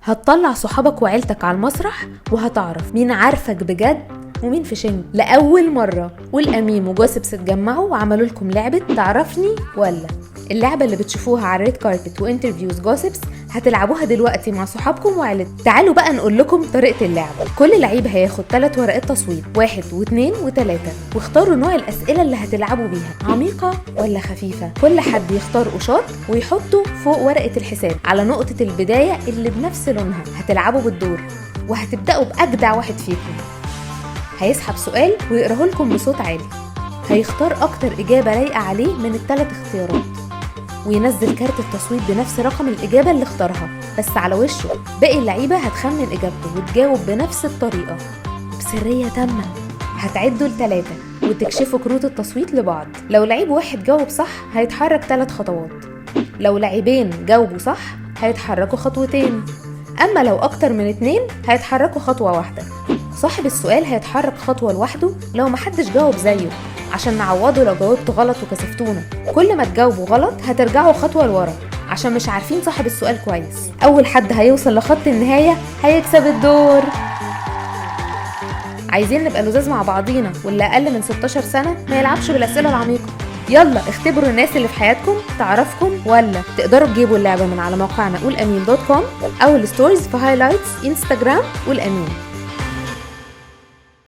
هتطلع صحابك وعيلتك على المسرح وهتعرف مين عارفك بجد ومين في شنج لأول مرة. والأميم وجوسبس اتجمعوا وعملوا لكم لعبة تعرفني ولا. اللعبة اللي بتشوفوها على ريد كاربت وانترفيوز جوسبس هتلعبوها دلوقتي مع صحابكم وعيلتكم. تعالوا بقى نقول لكم طريقة اللعبة. كل لعيب هياخد 3 ورقات تصويت، 1 و2 و3، واختاروا نوع الأسئلة اللي هتلعبوا بيها، عميقة ولا خفيفة. كل حد يختار قشاط ويحطه فوق ورقة الحساب على نقطة البداية اللي بنفس لونها. هتلعبوا بالدور وهتبدأوا بأجدع واحد فيكم. هيسحب سؤال ويقراه لكم بصوت عالي، هيختار أكتر إجابة لايقة عليه من ال3 اختيارات، وينزل كارت التصويت بنفس رقم الإجابة اللي اختارها بس على وشه. باقي اللعيبة هتخمن إجابته وتجاوب بنفس الطريقة بسرية تامة. هتعدوا ل3 وتكشفوا كروت التصويت لبعض. لو لعيب واحد جاوب صح هيتحرك 3 خطوات، لو لعيبين جاوبوا صح هيتحركوا 2 خطوات، أما لو أكتر من 2 هيتحركوا 1 خطوة. صاحب السؤال هيتحرك خطوة لوحده لو محدش جاوب زيه عشان نعوضه لو جاوبتوا غلط وكسفتونا. كل ما تجاوبوا غلط هترجعوا خطوة لورا عشان مش عارفين صاحب السؤال كويس. أول حد هيوصل لخط النهاية هيكسب الدور. عايزين نبقى لزاز مع بعضينا، واللي أقل من 16 سنة ما يلعبش بالأسئلة العميقة. يلا اختبروا الناس اللي في حياتكم تعرفكم ولا. تقدروا تجيبوا اللعبة من على موقعنا قولامين.com أو الستوريز في هايلايتس انستجرام قولامين.